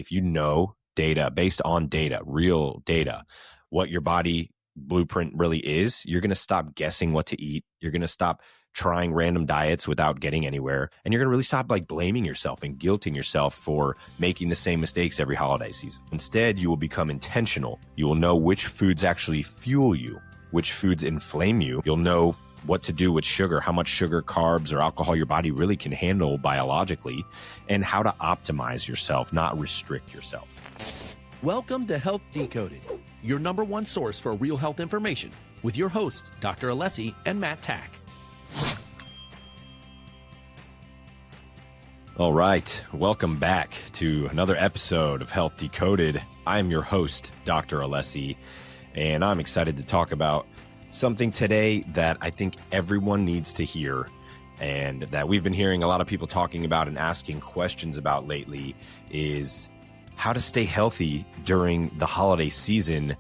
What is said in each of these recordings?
If you know data, based on data, real data, what your body blueprint really is, you're going to stop guessing what to eat. You're going to stop trying random diets without getting anywhere. And you're going to really stop blaming yourself and guilting yourself for making the same mistakes every holiday season. Instead, you will become intentional. You will know which foods actually fuel you, which foods inflame you. You'll know what to do with sugar, how much sugar, carbs, or alcohol your body really can handle biologically, and how to optimize yourself, not restrict yourself. Welcome to Health Decoded, your number one source for real health information, with your hosts, Dr. Alessi and Matt Tack. All right, welcome back to another episode of Health Decoded. I'm your host, Dr. Alessi, and I'm excited to talk about something today that I think everyone needs to hear and that we've been hearing a lot of people talking about and asking questions about lately is how to stay healthy during the holiday season.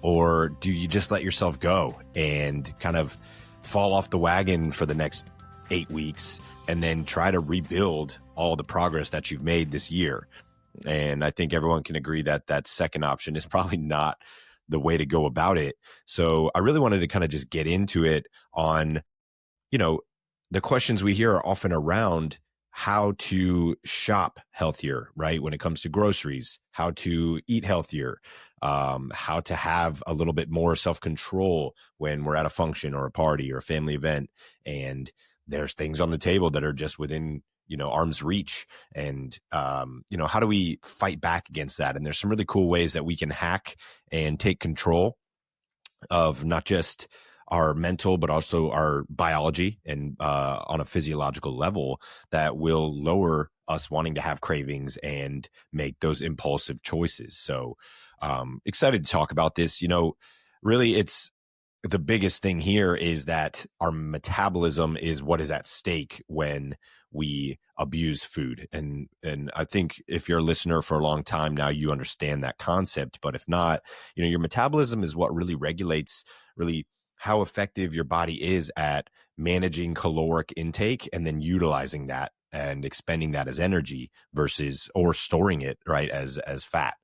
Or do you just let yourself go and kind of fall off the wagon for the next 8 weeks and then try to rebuild all the progress that you've made this year? And I think everyone can agree that that second option is probably not the way to go about it. So I really wanted to kind of just get into it on, the questions we hear are often around how to shop healthier, right? When it comes to groceries, how to eat healthier, how to have a little bit more self-control when we're at a function or a party or a family event. And there's things on the table that are just within arm's reach. And, how do we fight back against that? And there's some really cool ways that we can hack and take control of not just our mental, but also our biology and on a physiological level that will lower us wanting to have cravings and make those impulsive choices. So excited to talk about this. Really it's the biggest thing here is that our metabolism is what is at stake when we abuse food. And I think if you're a listener for a long time now, you understand that concept. But if not, your metabolism is what really regulates really how effective your body is at managing caloric intake and then utilizing that and expending that as energy versus or storing it, right, as fat.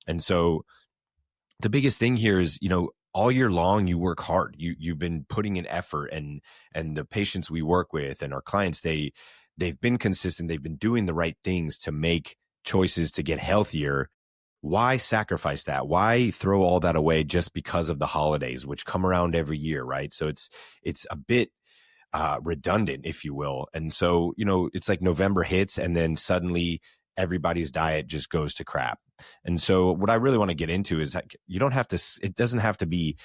And so the biggest thing here is, all year long, you work hard. You've been putting in effort, and the patients we work with and our clients, they've been consistent. They've been doing the right things to make choices to get healthier. Why sacrifice that? Why throw all that away just because of the holidays, which come around every year, right? So it's a bit redundant, if you will. And so, it's like November hits and then suddenly everybody's diet just goes to crap. And so what I really want to get into is that it doesn't have to be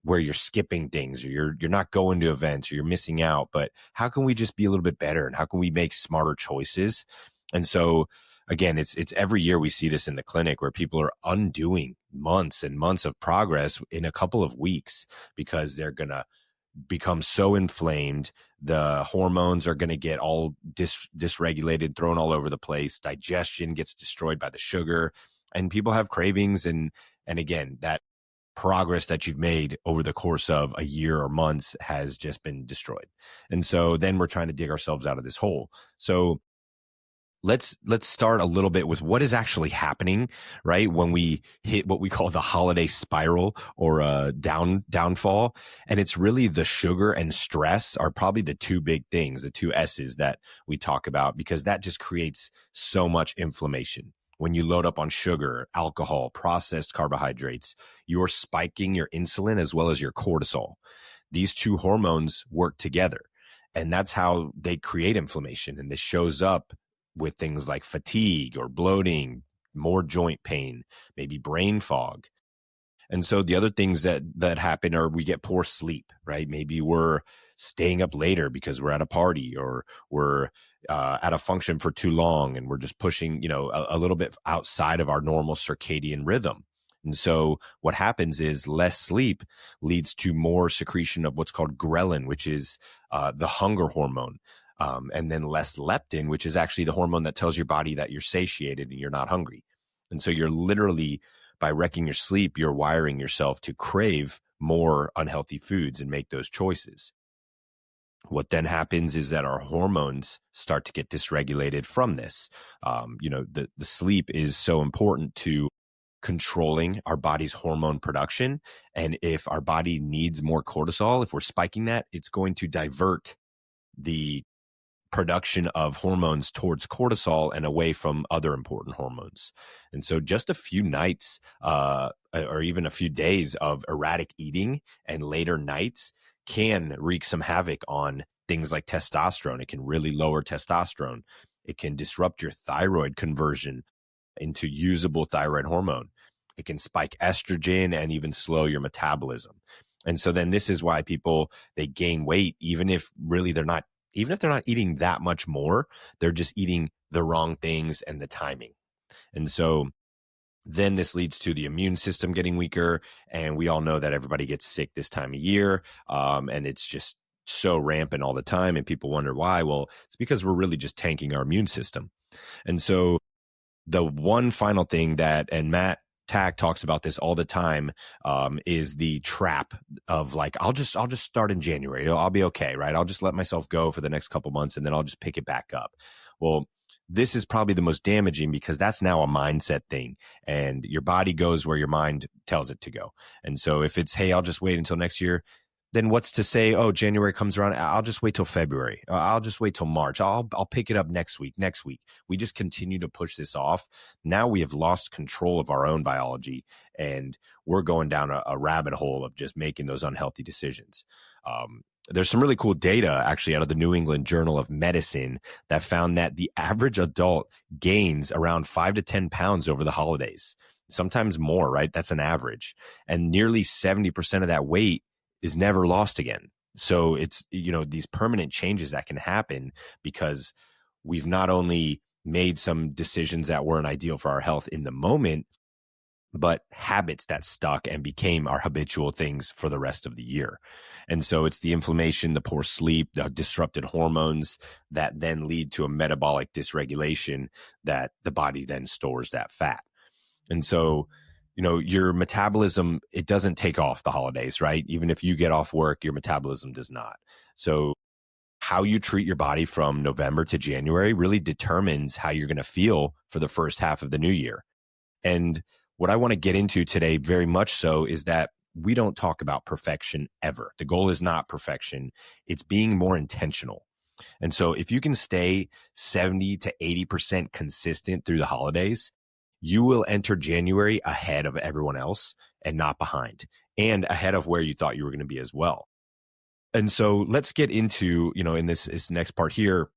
where you're skipping things or you're not going to events or you're missing out, but how can we just be a little bit better and how can we make smarter choices? And so again, it's every year we see this in the clinic where people are undoing months and months of progress in a couple of weeks because they're going to become so inflamed. The hormones are going to get all dysregulated, thrown all over the place. Digestion gets destroyed by the sugar and people have cravings. And again, that progress that you've made over the course of a year or months has just been destroyed. And so then we're trying to dig ourselves out of this hole. So let's start a little bit with what is actually happening, right? When we hit what we call the holiday spiral or a downfall. And it's really the sugar and stress are probably the two big things, the two S's that we talk about, because that just creates so much inflammation. When you load up on sugar, alcohol, processed carbohydrates, you're spiking your insulin as well as your cortisol. These two hormones work together, and that's how they create inflammation. And this shows up with things like fatigue or bloating, more joint pain, maybe brain fog. And so the other things that happen are we get poor sleep, right? Maybe we're staying up later because we're at a party or we're at a function for too long and we're just pushing, a little bit outside of our normal circadian rhythm. And so what happens is less sleep leads to more secretion of what's called ghrelin, which is the hunger hormone. And then less leptin, which is actually the hormone that tells your body that you're satiated and you're not hungry. And so you're literally, by wrecking your sleep, you're wiring yourself to crave more unhealthy foods and make those choices. What then happens is that our hormones start to get dysregulated from this. The sleep is so important to controlling our body's hormone production. And if our body needs more cortisol, if we're spiking that, it's going to divert the production of hormones towards cortisol and away from other important hormones. And so just a few nights or even a few days of erratic eating and later nights can wreak some havoc on things like testosterone. It can really lower testosterone. It can disrupt your thyroid conversion into usable thyroid hormone. It can spike estrogen and even slow your metabolism. And so then this is why people, they gain weight, even if they're not eating that much more, they're just eating the wrong things and the timing. And so then this leads to the immune system getting weaker. And we all know that everybody gets sick this time of year. And it's just so rampant all the time. And people wonder why. Well, it's because we're really just tanking our immune system. And so the one final thing and Matt Tack talks about this all the time, is the trap of like, I'll just start in January. I'll be okay, right? I'll just let myself go for the next couple months and then I'll just pick it back up. Well, this is probably the most damaging because that's now a mindset thing, and your body goes where your mind tells it to go. And so if it's, hey, I'll just wait until next year, then what's to say, oh, January comes around, I'll just wait till February. I'll just wait till March. I'll pick it up next week. We just continue to push this off. Now we have lost control of our own biology, and we're going down a rabbit hole of just making those unhealthy decisions. There's some really cool data actually out of the New England Journal of Medicine that found that the average adult gains around 5 to 10 pounds over the holidays, sometimes more, right? That's an average. And nearly 70% of that weight is never lost again. So it's, these permanent changes that can happen because we've not only made some decisions that weren't ideal for our health in the moment, but habits that stuck and became our habitual things for the rest of the year. And so it's the inflammation, the poor sleep, the disrupted hormones that then lead to a metabolic dysregulation that the body then stores that fat. And so, your metabolism, it doesn't take off the holidays, right? Even if you get off work, your metabolism does not. So how you treat your body from November to January really determines how you're going to feel for the first half of the new year. And what I want to get into today very much so is that we don't talk about perfection ever. The goal is not perfection. It's being more intentional. And so if you can stay 70 to 80% consistent through the holidays, you will enter January ahead of everyone else and not behind, and ahead of where you thought you were going to be as well. And so let's get into, in this next part here,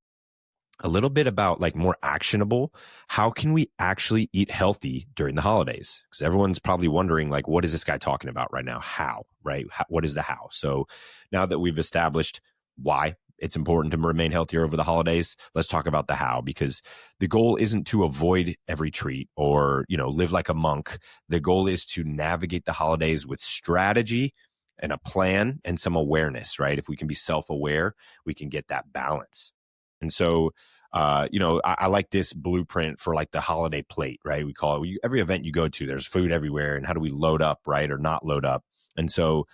a little bit about like more actionable. How can we actually eat healthy during the holidays? Because everyone's probably wondering, like, what is this guy talking about right now? How, right? What is the how? So now that we've established why it's important to remain healthier over the holidays, let's talk about the how, because the goal isn't to avoid every treat or, live like a monk. The goal is to navigate the holidays with strategy and a plan and some awareness, right? If we can be self-aware, we can get that balance. And so, I like this blueprint for like the holiday plate, right? We call it, every event you go to, there's food everywhere, and how do we load up, right? Or not load up. And so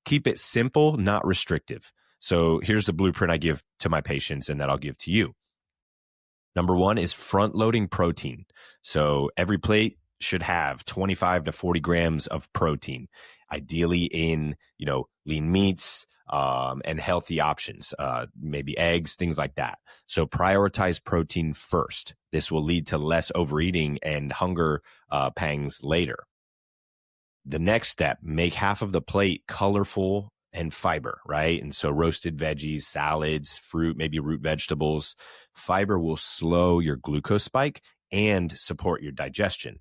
keep it simple, not restrictive. So here's the blueprint I give to my patients and that I'll give to you. Number one is front loading protein. So every plate should have 25 to 40 grams of protein, ideally in, lean meats, and healthy options, maybe eggs, things like that. So prioritize protein first. This will lead to less overeating and hunger pangs later. The next step, make half of the plate colorful and fiber, right? And so roasted veggies, salads, fruit, maybe root vegetables. Fiber will slow your glucose spike and support your digestion.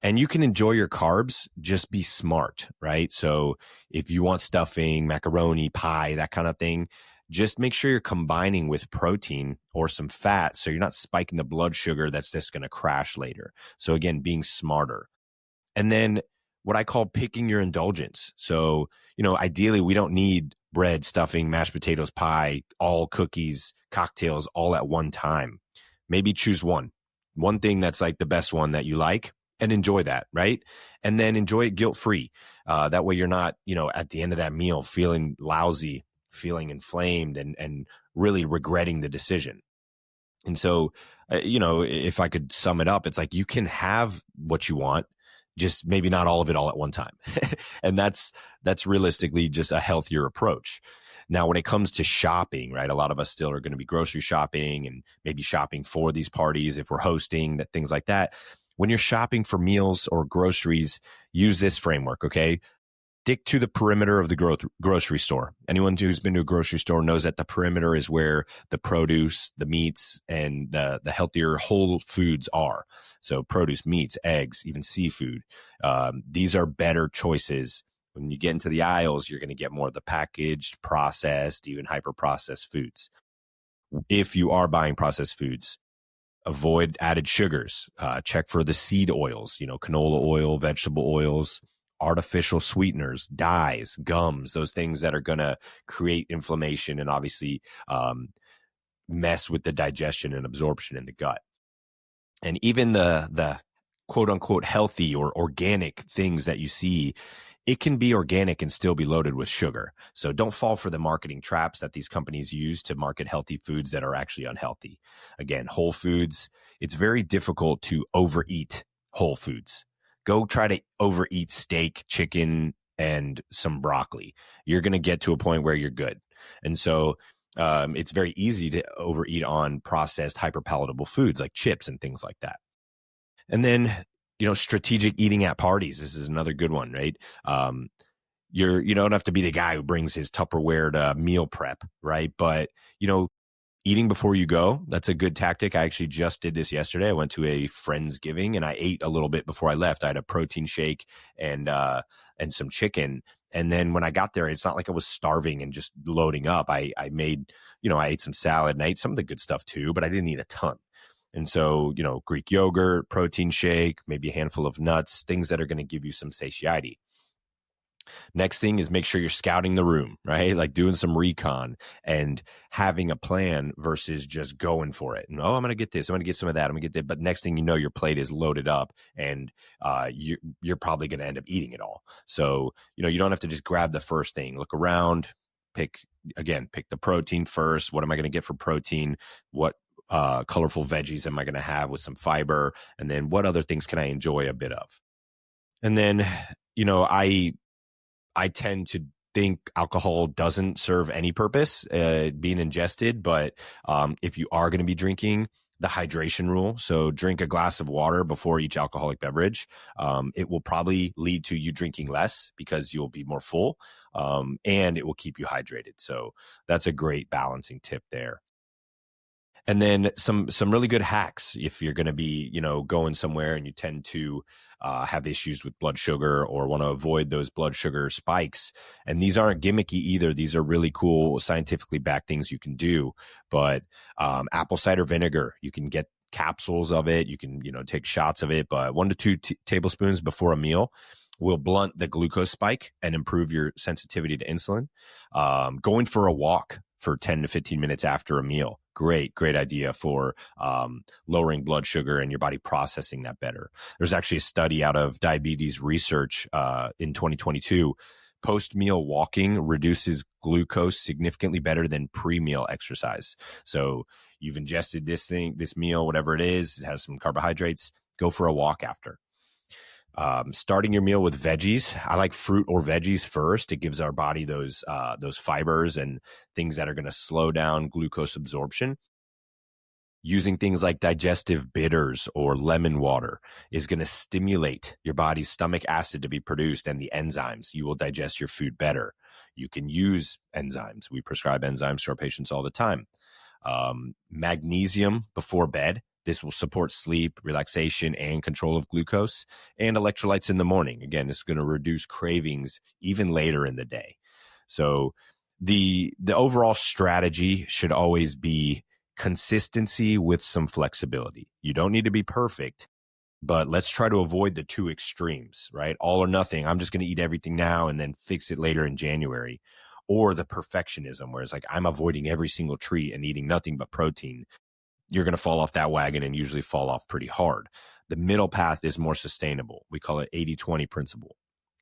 And you can enjoy your carbs, just be smart, right? So if you want stuffing, macaroni, pie, that kind of thing, just make sure you're combining with protein or some fat so you're not spiking the blood sugar that's just going to crash later. So again, being smarter. And then what I call picking your indulgence. So, ideally we don't need bread, stuffing, mashed potatoes, pie, all cookies, cocktails, all at one time. Maybe choose one thing that's like the best one that you like, and enjoy that, right? And then enjoy it guilt-free. That way you're not, at the end of that meal feeling lousy, feeling inflamed and really regretting the decision. And so, if I could sum it up, it's like you can have what you want, just maybe not all of it all at one time. And that's realistically just a healthier approach. Now, when it comes to shopping, right, a lot of us still are going to be grocery shopping and maybe shopping for these parties if we're hosting, that things like that. When you're shopping for meals or groceries, use this framework, okay? Stick to the perimeter of the grocery store. Anyone who's been to a grocery store knows that the perimeter is where the produce, the meats, and the healthier whole foods are. So produce, meats, eggs, even seafood. These are better choices. When you get into the aisles, you're going to get more of the packaged, processed, even hyper-processed foods. If you are buying processed foods, avoid added sugars. Check for the seed oils, canola oil, vegetable oils, artificial sweeteners, dyes, gums, those things that are going to create inflammation and obviously mess with the digestion and absorption in the gut. And even the quote unquote healthy or organic things that you see, it can be organic and still be loaded with sugar. So don't fall for the marketing traps that these companies use to market healthy foods that are actually unhealthy. Again, whole foods, it's very difficult to overeat whole foods. Go try to overeat steak, chicken, and some broccoli. You're going to get to a point where you're good. And so it's very easy to overeat on processed hyperpalatable foods like chips and things like that. And then, strategic eating at parties. This is another good one, right? You don't have to be the guy who brings his Tupperware to meal prep, right? But, eating before you go, that's a good tactic. I actually just did this yesterday. I went to a Friendsgiving and I ate a little bit before I left. I had a protein shake and some chicken. And then when I got there, it's not like I was starving and just loading up. I made, I ate some salad and I ate some of the good stuff too, but I didn't eat a ton. And so, Greek yogurt, protein shake, maybe a handful of nuts, things that are going to give you some satiety. Next thing is make sure you're scouting the room, right? Like doing some recon and having a plan versus just going for it. And, I'm going to get this. I'm going to get some of that. I'm going to get that. But next thing you know, your plate is loaded up and you're probably going to end up eating it all. So, you don't have to just grab the first thing. Look around, pick the protein first. What am I going to get for protein? What colorful veggies am I going to have with some fiber? And then what other things can I enjoy a bit of? And then, I tend to think alcohol doesn't serve any purpose being ingested, but if you are going to be drinking, the hydration rule. So drink a glass of water before each alcoholic beverage. It will probably lead to you drinking less because you'll be more full, and it will keep you hydrated. So that's a great balancing tip there. And then some really good hacks if you're going to be, going somewhere and you tend to have issues with blood sugar or want to avoid those blood sugar spikes. And these aren't gimmicky either. These are really cool, scientifically backed things you can do. But apple cider vinegar, you can get capsules of it. You can, take shots of it, but 1 to 2 tablespoons before a meal will blunt the glucose spike and improve your sensitivity to insulin. Going for a walk for 10 to 15 minutes after a meal. Great idea for lowering blood sugar and your body processing that better. There's actually a study out of diabetes research in 2022. Post-meal walking reduces glucose significantly better than pre-meal exercise. So you've ingested this meal, whatever it is, it has some carbohydrates, go for a walk after. Starting your meal with veggies. I like fruit or veggies first. It gives our body those fibers and things that are going to slow down glucose absorption. Using things like digestive bitters or lemon water is going to stimulate your body's stomach acid to be produced and the enzymes. You will digest your food better. You can use enzymes. We prescribe enzymes to our patients all the time. Magnesium before bed. This will support sleep, relaxation, and control of glucose, and electrolytes in the morning. Again, it's going to reduce cravings even later in the day. So the overall strategy should always be consistency with some flexibility. You don't need to be perfect, but let's try to avoid the two extremes, right? All or nothing. I'm just going to eat everything now and then fix it later in January. Or the perfectionism, where it's like I'm avoiding every single treat and eating nothing but protein. You're going to fall off that wagon and usually fall off pretty hard. The middle path is more sustainable. We call it 80-20 principle.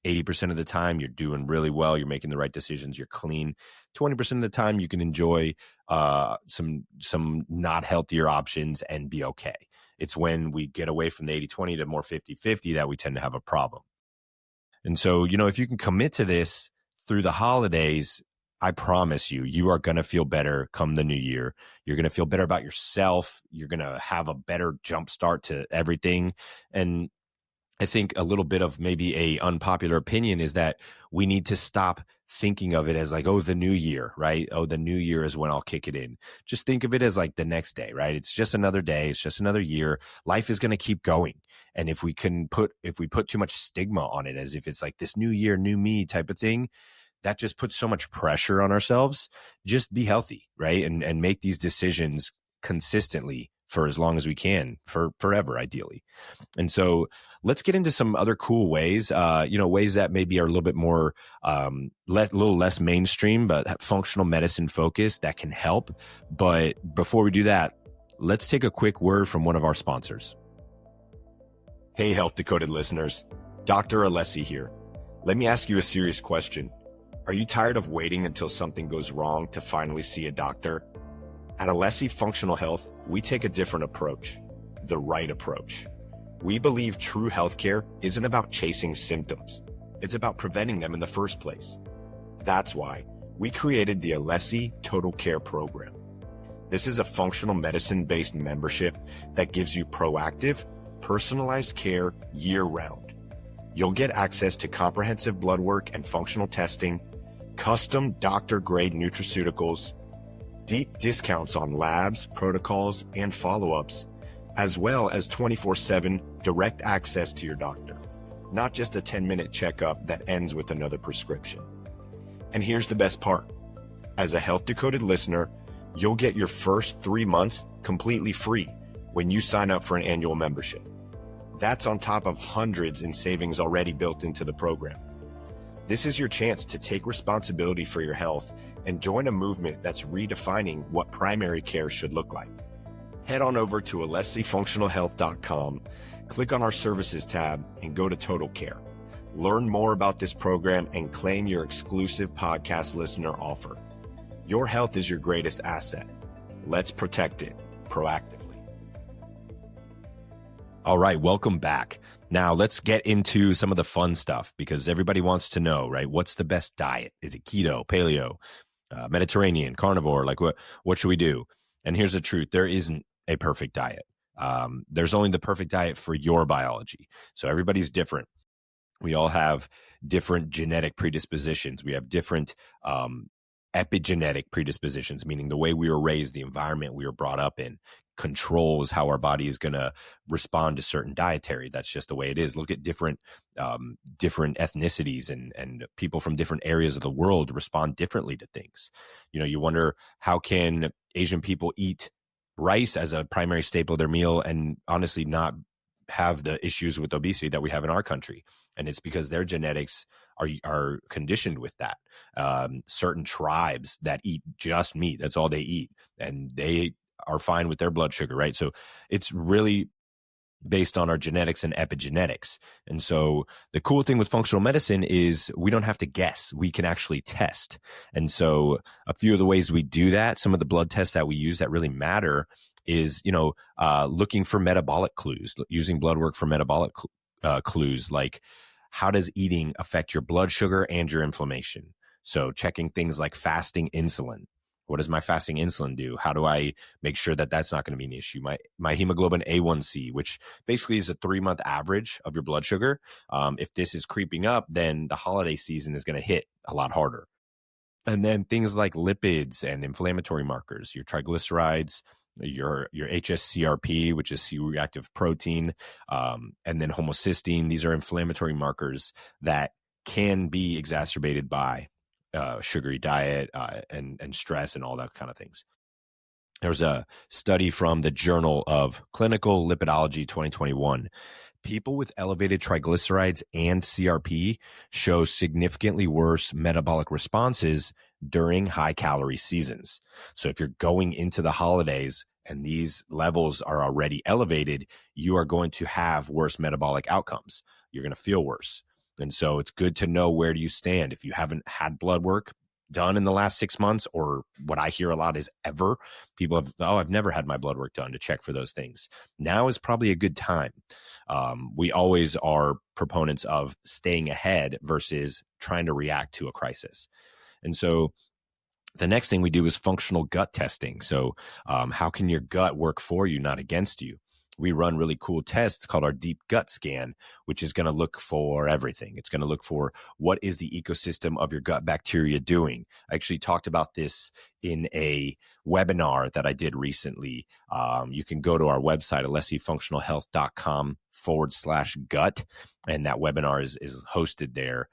80% of the time, you're doing really well. You're making the right decisions. You're clean. 20% of the time, you can enjoy some not healthier options and be okay. It's when we get away from the 80-20 to more 50-50 that we tend to have a problem. And so, if you can commit to this through the holidays, I promise you, you are going to feel better come the new year. You're going to feel better about yourself. You're going to have a better jump start to everything. And I think a little bit of maybe a unpopular opinion is that we need to stop thinking of it as like, oh, the new year, right? Oh, the new year is when I'll kick it in. Just think of it as like the next day, right? It's just another day. It's just another year. Life is going to keep going. And if we put too much stigma on it, as if it's like this new year, new me type of thing, that just puts so much pressure on ourselves. Just be healthy, right? And make these decisions consistently for as long as we can, for forever, ideally. And so let's get into some other cool ways, ways that maybe are a little bit more, little less mainstream, but functional medicine focused that can help. But before we do that, let's take a quick word from one of our sponsors. Hey, Health Decoded listeners, Dr. Alessi here. Let me ask you a serious question. Are you tired of waiting until something goes wrong to finally see a doctor? At Alessi Functional Health, we take a different approach, the right approach. We believe true healthcare isn't about chasing symptoms. It's about preventing them in the first place. That's why we created the Alessi Total Care Program. This is a functional medicine-based membership that gives you proactive, personalized care year-round. You'll get access to comprehensive blood work and functional testing, custom doctor-grade nutraceuticals, deep discounts on labs, protocols, and follow-ups, as well as 24/7 direct access to your doctor, not just a 10-minute checkup that ends with another prescription. And here's the best part. As a Health Decoded listener, you'll get your first 3 months completely free when you sign up for an annual membership. That's on top of hundreds in savings already built into the program. This is your chance to take responsibility for your health and join a movement that's redefining what primary care should look like. Head on over to alessifunctionalhealth.com, click on our services tab, and go to Total Care. Learn more about this program and claim your exclusive podcast listener offer. Your health is your greatest asset. Let's protect it proactively. All right, welcome back. Now let's get into some of the fun stuff because everybody wants to know, right? What's the best diet? Is it keto, paleo, Mediterranean, carnivore? Like what should we do? And here's the truth. There isn't a perfect diet. There's only the perfect diet for your biology. So everybody's different. We all have different genetic predispositions. We have different epigenetic predispositions, meaning the way we were raised, the environment we were brought up in, controls how our body is going to respond to certain dietary. That's just the way it is. Look at different ethnicities and people from different areas of the world respond differently to things. You wonder, how can Asian people eat rice as a primary staple of their meal and honestly not have the issues with obesity that we have in our country? And it's because their genetics are conditioned with that. Certain tribes that eat just meat, that's all they eat, and they are fine with their blood sugar, right? So it's really based on our genetics and epigenetics. And so the cool thing with functional medicine is we don't have to guess. We can actually test. And so a few of the ways we do that, some of the blood tests that we use that really matter is, looking for metabolic clues, using blood work for metabolic clues, like how does eating affect your blood sugar and your inflammation? So checking things like fasting insulin. What does my fasting insulin do? How do I make sure that that's not going to be an issue? My hemoglobin A1C, which basically is a 3-month average of your blood sugar. If this is creeping up, then the holiday season is going to hit a lot harder. And then things like lipids and inflammatory markers, your triglycerides, your HSCRP, which is C-reactive protein, and then homocysteine. These are inflammatory markers that can be exacerbated by sugary diet and stress and all that kind of things. There's a study from the Journal of Clinical Lipidology 2021. People with elevated triglycerides and CRP show significantly worse metabolic responses during high calorie seasons. So if you're going into the holidays and these levels are already elevated, you are going to have worse metabolic outcomes. You're going to feel worse. And so it's good to know, where do you stand? If you haven't had blood work done in the last 6 months, or what I hear a lot is ever, people have, oh, I've never had my blood work done, to check for those things. Now is probably a good time. We always are proponents of staying ahead versus trying to react to a crisis. And so the next thing we do is functional gut testing. So how can your gut work for you, not against you? We run really cool tests called our deep gut scan, which is going to look for everything. It's going to look for, what is the ecosystem of your gut bacteria doing? I actually talked about this in a webinar that I did recently. You can go to our website, alessifunctionalhealth.com/gut. And that webinar is hosted there.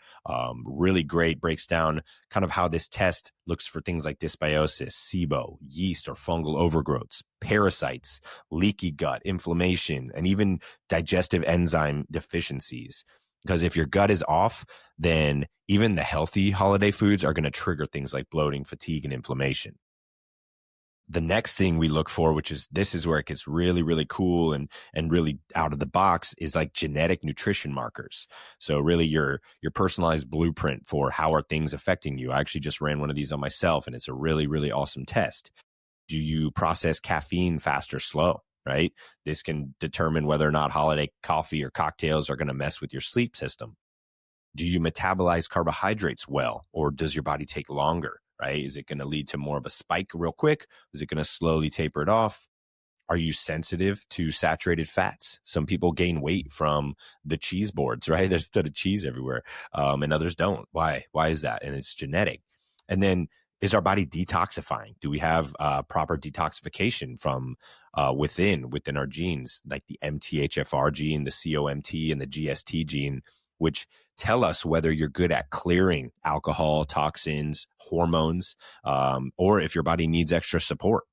Really great, breaks down kind of how this test looks for things like dysbiosis, SIBO, yeast or fungal overgrowths, parasites, leaky gut, inflammation, and even digestive enzyme deficiencies. Because if your gut is off, then even the healthy holiday foods are going to trigger things like bloating, fatigue, and inflammation. The next thing we look for, this is where it gets really, really cool and really out of the box, is like genetic nutrition markers. So really your personalized blueprint for how are things affecting you. I actually just ran one of these on myself, and it's a really, really awesome test. Do you process caffeine fast or slow? Right? This can determine whether or not holiday coffee or cocktails are going to mess with your sleep system. Do you metabolize carbohydrates well, or does your body take longer? Right? Is it going to lead to more of a spike real quick? Is it going to slowly taper it off? Are you sensitive to saturated fats? Some people gain weight from the cheese boards, right? There's a ton of cheese everywhere, and others don't. Why? Why is that? And it's genetic. And then, is our body detoxifying? Do we have proper detoxification from within our genes, like the MTHFR gene, the COMT, and the GST gene, which tell us whether you're good at clearing alcohol, toxins, hormones, or if your body needs extra support.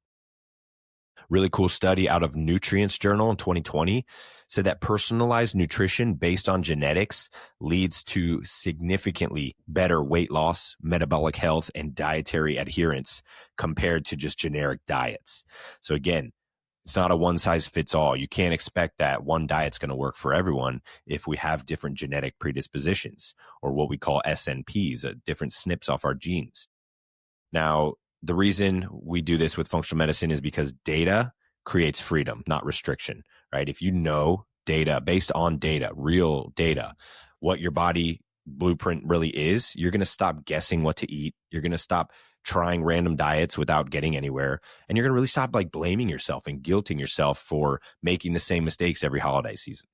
Really cool study out of Nutrients Journal in 2020 said that personalized nutrition based on genetics leads to significantly better weight loss, metabolic health, and dietary adherence compared to just generic diets. So again, it's not a one size fits all. You can't expect that one diet's going to work for everyone if we have different genetic predispositions, or what we call SNPs, different SNPs off our genes. Now, the reason we do this with functional medicine is because data creates freedom, not restriction, right? If you know data, based on data, real data, what your body blueprint really is, you're going to stop guessing what to eat. You're going to stop trying random diets without getting anywhere. And you're going to really stop blaming yourself and guilting yourself for making the same mistakes every holiday season.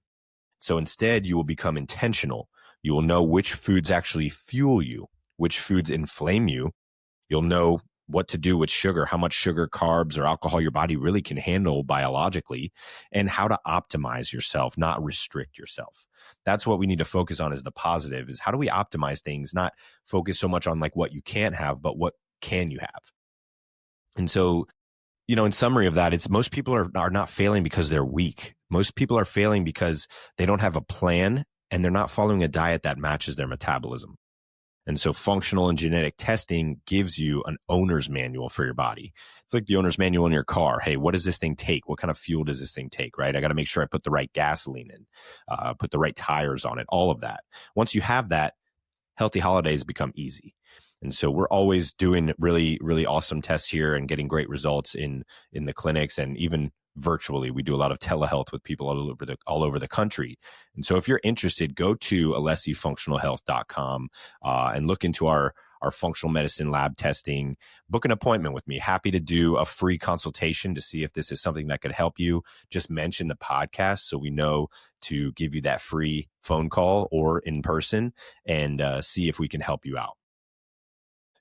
So instead, you will become intentional. You will know which foods actually fuel you, which foods inflame you. You'll know what to do with sugar, how much sugar, carbs, or alcohol your body really can handle biologically, and how to optimize yourself, not restrict yourself. That's what we need to focus on, is the positive, is how do we optimize things, not focus so much on like what you can't have, but what can you have? And so, in summary of that, it's most people are not failing because they're weak. Most people are failing because they don't have a plan and they're not following a diet that matches their metabolism. And so functional and genetic testing gives you an owner's manual for your body. It's like the owner's manual in your car. Hey, what does this thing take? What kind of fuel does this thing take, right? I got to make sure I put the right gasoline in, put the right tires on it, all of that. Once you have that, healthy holidays become easy. And so we're always doing really, really awesome tests here and getting great results in the clinics, and even virtually. We do a lot of telehealth with people all over the country. And so if you're interested, go to alessifunctionalhealth.com and look into our functional medicine lab testing. Book an appointment with me. Happy to do a free consultation to see if this is something that could help you. Just mention the podcast so we know to give you that free phone call or in person, and see if we can help you out.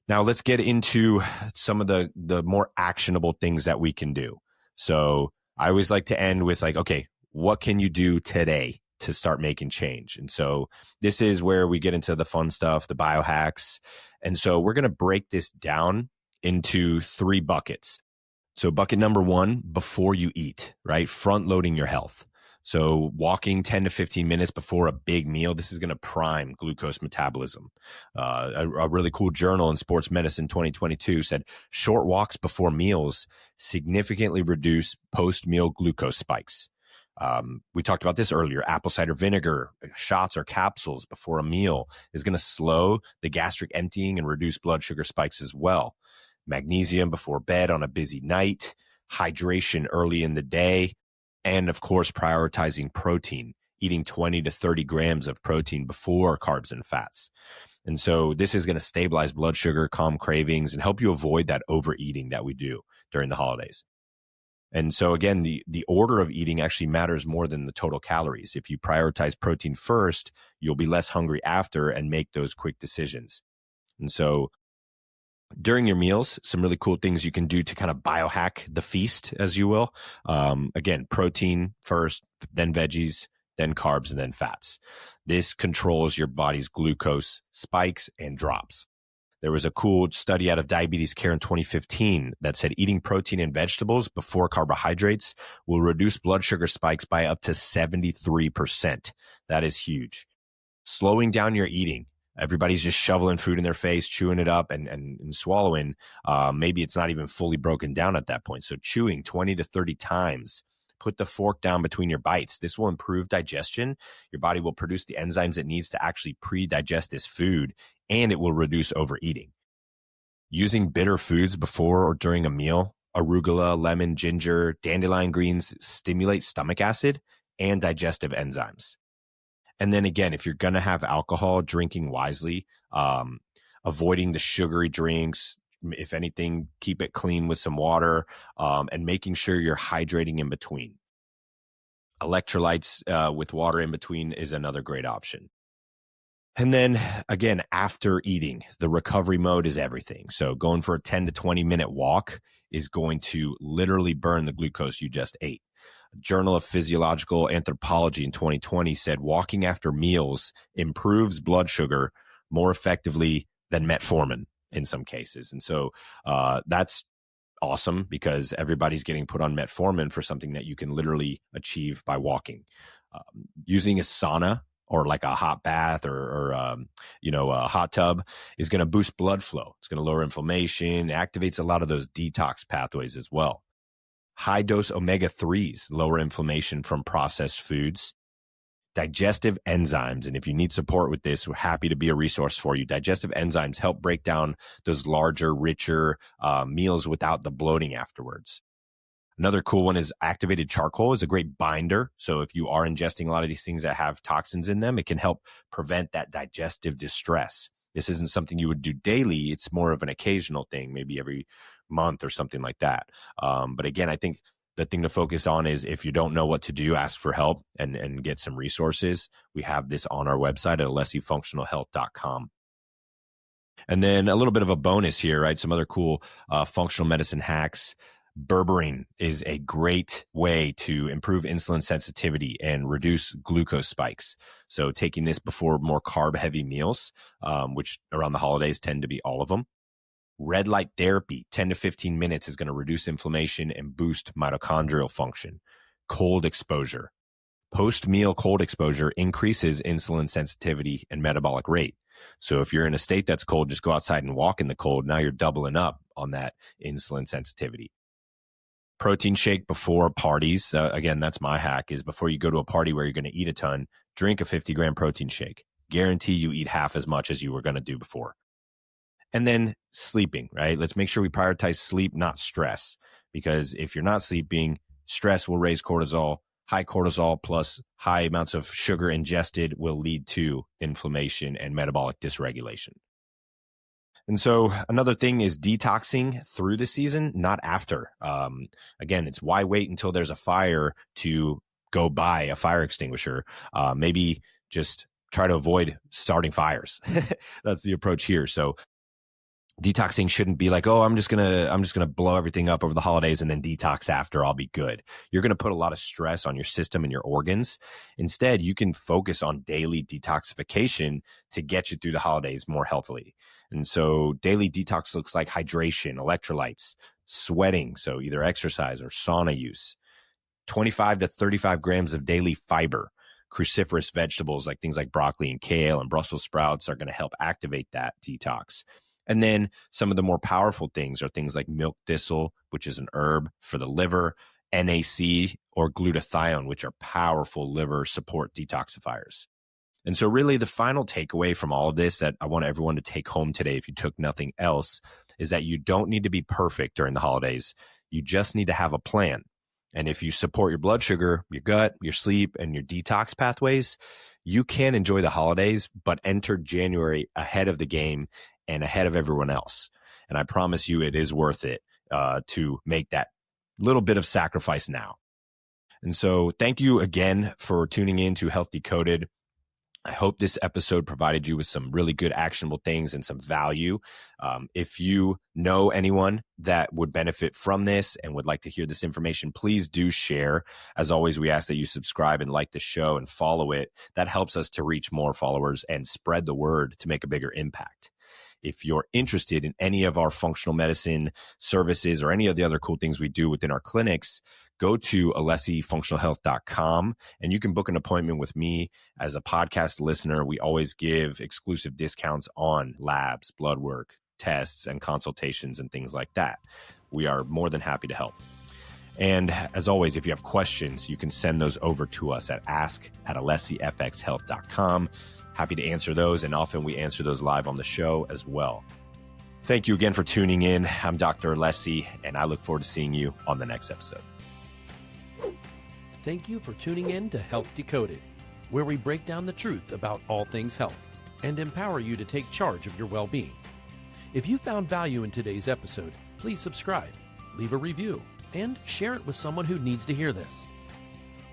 Now let's get into some of the more actionable things that we can do. So I always like to end with like, okay, what can you do today to start making change? And so this is where we get into the fun stuff, the biohacks. And so we're going to break this down into 3 buckets. So bucket number 1, before you eat, right? Front loading your health. So walking 10 to 15 minutes before a big meal, this is going to prime glucose metabolism. A really cool journal in Sports Medicine 2022 said short walks before meals significantly reduce post-meal glucose spikes. We talked about this earlier. Apple cider vinegar, shots or capsules before a meal is going to slow the gastric emptying and reduce blood sugar spikes as well. Magnesium before bed on a busy night, hydration early in the day, and of course, prioritizing protein, eating 20 to 30 grams of protein before carbs and fats. And so this is going to stabilize blood sugar, calm cravings, and help you avoid that overeating that we do during the holidays. And so again, the order of eating actually matters more than the total calories. If you prioritize protein first, you'll be less hungry after and make those quick decisions. And so during your meals, some really cool things you can do to kind of biohack the feast, as you will. Again, protein first, then veggies, then carbs, and then fats. This controls your body's glucose spikes and drops. There was a cool study out of Diabetes Care in 2015 that said eating protein and vegetables before carbohydrates will reduce blood sugar spikes by up to 73%. That is huge. Slowing down your eating. Everybody's just shoveling food in their face, chewing it up and swallowing. Maybe it's not even fully broken down at that point. So chewing 20 to 30 times. Put the fork down between your bites. This will improve digestion. Your body will produce the enzymes it needs to actually pre-digest this food, and it will reduce overeating. Using bitter foods before or during a meal, arugula, lemon, ginger, dandelion greens stimulate stomach acid and digestive enzymes. And then again, if you're going to have alcohol, drinking wisely, avoiding the sugary drinks. If anything, keep it clean with some water, and making sure you're hydrating in between. Electrolytes with water in between is another great option. And then again, after eating, the recovery mode is everything. So going for a 10 to 20 minute walk is going to literally burn the glucose you just ate. Journal of Physiological Anthropology in 2020 said walking after meals improves blood sugar more effectively than metformin in some cases. And so that's awesome because everybody's getting put on metformin for something that you can literally achieve by walking. Using a sauna or like a hot bath or a hot tub is going to boost blood flow. It's going to lower inflammation, activates a lot of those detox pathways as well. High dose omega-3s lower inflammation from processed foods. Digestive enzymes, and if you need support with this, we're happy to be a resource for you. Digestive enzymes help break down those larger, richer meals without the bloating afterwards. Another cool one is activated charcoal is a great binder. So if you are ingesting a lot of these things that have toxins in them, it can help prevent that digestive distress. This isn't something you would do daily. It's more of an occasional thing, maybe every month or something like that. But again, I think the thing to focus on is if you don't know what to do, ask for help and get some resources. We have this on our website at alessifunctionalhealth.com. And then a little bit of a bonus here, right? Some other cool functional medicine hacks. Berberine is a great way to improve insulin sensitivity and reduce glucose spikes. So taking this before more carb-heavy meals, which around the holidays tend to be all of them. Red light therapy, 10 to 15 minutes, is going to reduce inflammation and boost mitochondrial function. Cold exposure. Post-meal cold exposure increases insulin sensitivity and metabolic rate. So if you're in a state that's cold, just go outside and walk in the cold. Now you're doubling up on that insulin sensitivity. Protein shake before parties. Again, that's my hack, is before you go to a party where you're going to eat a ton, drink a 50-gram protein shake. Guarantee you eat half as much as you were going to do before. And then sleeping, right? Let's make sure we prioritize sleep, not stress. Because if you're not sleeping, stress will raise cortisol. High cortisol plus high amounts of sugar ingested will lead to inflammation and metabolic dysregulation. And so another thing is detoxing through the season, not after. Again, it's why wait until there's a fire to go buy a fire extinguisher. Maybe just try to avoid starting fires. That's the approach here. So detoxing shouldn't be like, oh, I'm just gonna blow everything up over the holidays and then detox after, I'll be good. You're gonna put a lot of stress on your system and your organs. Instead, you can focus on daily detoxification to get you through the holidays more healthily. And so daily detox looks like hydration, electrolytes, sweating, so either exercise or sauna use, 25 to 35 grams of daily fiber. Cruciferous vegetables like things like broccoli and kale and Brussels sprouts are going to help activate that detox. And then some of the more powerful things are things like milk thistle, which is an herb for the liver, NAC, or glutathione, which are powerful liver support detoxifiers. And so really the final takeaway from all of this that I want everyone to take home today, if you took nothing else, is that you don't need to be perfect during the holidays. You just need to have a plan. And if you support your blood sugar, your gut, your sleep, and your detox pathways, you can enjoy the holidays, but enter January ahead of the game and ahead of everyone else. And I promise you it is worth it to make that little bit of sacrifice now. And so thank you again for tuning in to Health Decoded. I hope this episode provided you with some really good actionable things and some value. If you know anyone that would benefit from this and would like to hear this information, please do share. As always, we ask that you subscribe and like the show and follow it. That helps us to reach more followers and spread the word to make a bigger impact. If you're interested in any of our functional medicine services or any of the other cool things we do within our clinics, go to alessifunctionalhealth.com and you can book an appointment with me. As a podcast listener, we always give exclusive discounts on labs, blood work, tests, and consultations and things like that. We are more than happy to help. And as always, if you have questions, you can send those over to us at ask@alessifxhealth.com. Happy to answer those, and often we answer those live on the show as well. Thank you again for tuning in. I'm Dr. Alessi, and I look forward to seeing you on the next episode. Thank you for tuning in to Health Decoded, where we break down the truth about all things health and empower you to take charge of your well-being. If you found value in today's episode, please subscribe, leave a review, and share it with someone who needs to hear this.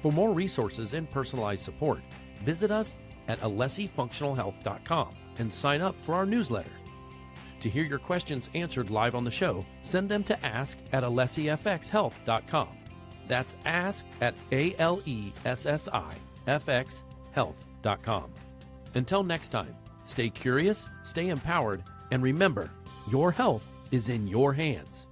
For more resources and personalized support, visit us at alessifunctionalhealth.com and sign up for our newsletter. To hear your questions answered live on the show, send them to ask@alessifxhealth.com. That's ask@alessifxhealth.com. Until next time, stay curious, stay empowered, and remember, your health is in your hands.